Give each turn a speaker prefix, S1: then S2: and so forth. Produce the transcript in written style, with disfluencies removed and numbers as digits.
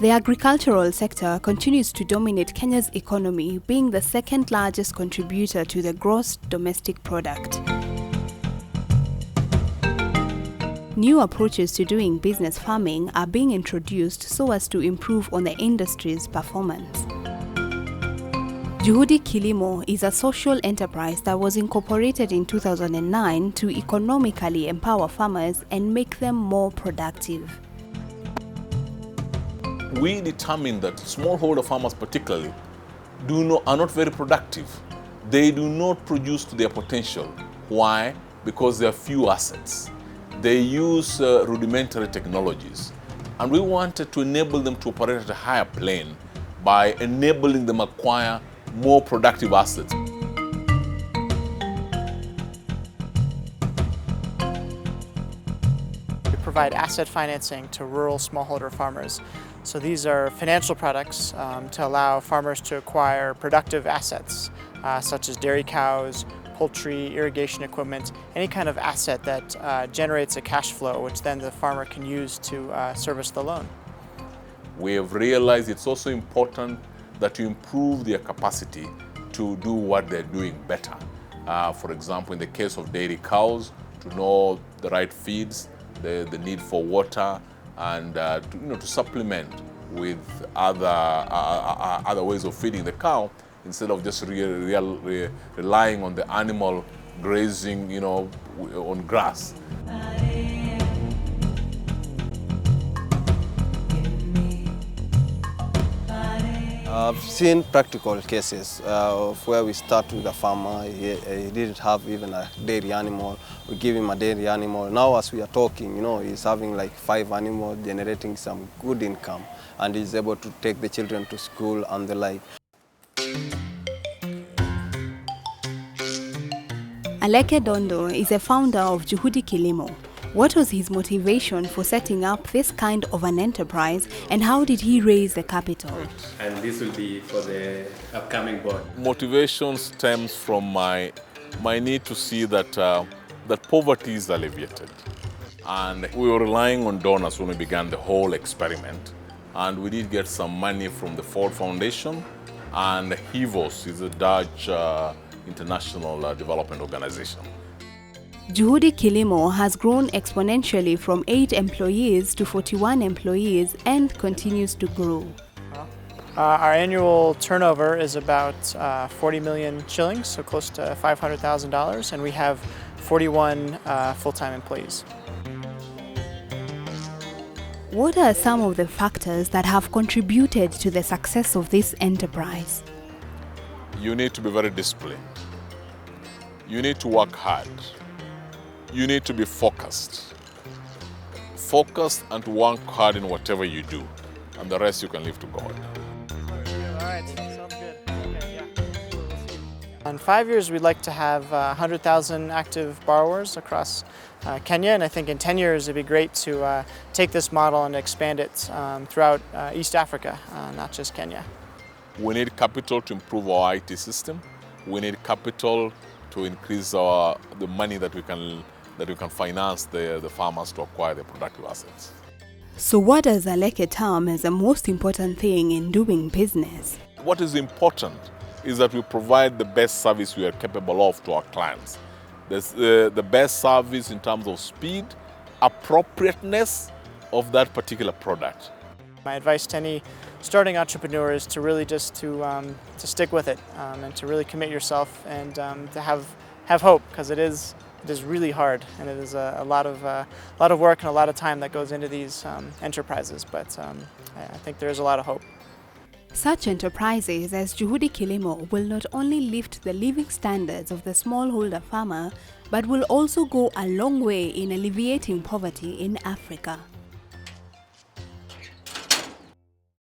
S1: The agricultural sector continues to dominate Kenya's economy, being the second largest contributor to the gross domestic product. New approaches to doing business farming are being introduced so as to improve on the industry's performance. Juhudi Kilimo is a social enterprise that was incorporated in 2009 to economically empower farmers and make them more productive.
S2: We determined that smallholder farmers particularly are not very productive. They do not produce to their potential. Why? Because there are few assets. They use rudimentary technologies. And we wanted to enable them to operate at a higher plane by enabling them acquire more productive assets.
S3: We provide asset financing to rural smallholder farmers. So these are financial products to allow farmers to acquire productive assets, such as dairy cows, poultry, irrigation equipment, any kind of asset that generates a cash flow, which then the farmer can use to service the loan.
S2: We have realized it's also important that you improve their capacity to do what they're doing better. For example, in the case of dairy cows, to know the right feeds, the need for water, and to supplement with other ways of feeding the cow instead of just relying on the animal grazing, on grass.
S4: I've seen practical cases of where we start with a farmer. He didn't have even a dairy animal. We give him a dairy animal. Now as we are talking, he's having like 5 animals, generating some good income, and he's able to take the children to school and the like.
S1: Aleke Dondo is a founder of Juhudi Kilimo. What was his motivation for setting up this kind of an enterprise, and how did he raise the capital?
S5: And this will be for the upcoming board.
S2: Motivation stems from my need to see that poverty is alleviated. And we were relying on donors when we began the whole experiment. And we did get some money from the Ford Foundation, and HIVOS is a Dutch international development organization.
S1: Juhudi Kilimo has grown exponentially from 8 employees to 41 employees and continues to grow.
S3: Our annual turnover is about 40 million shillings, so close to $500,000, and we have 41 full-time employees.
S1: What are some of the factors that have contributed to the success of this enterprise?
S2: You need to be very disciplined. You need to work hard. You need to be focused. Focused and work hard in whatever you do, and the rest you can leave to God.
S3: All right, sounds good. Okay, yeah. In 5 years, we'd like to have 100,000 active borrowers across Kenya, and I think in 10 years it'd be great to take this model and expand it throughout East Africa, not just Kenya.
S2: We need capital to improve our IT system. We need capital to increase the money that we can finance the farmers to acquire their productive assets.
S1: So what does Aleke term as the most important thing in doing business?
S2: What is important is that we provide the best service we are capable of to our clients. The best service in terms of speed, appropriateness of that particular product.
S3: My advice to any starting entrepreneur is to really just to stick with it and to really commit yourself and to have hope, because it is really hard, and it is a lot of work and a lot of time that goes into these enterprises. But I think there is a lot of hope.
S1: Such enterprises as Juhudi Kilimo will not only lift the living standards of the smallholder farmer, but will also go a long way in alleviating poverty in Africa.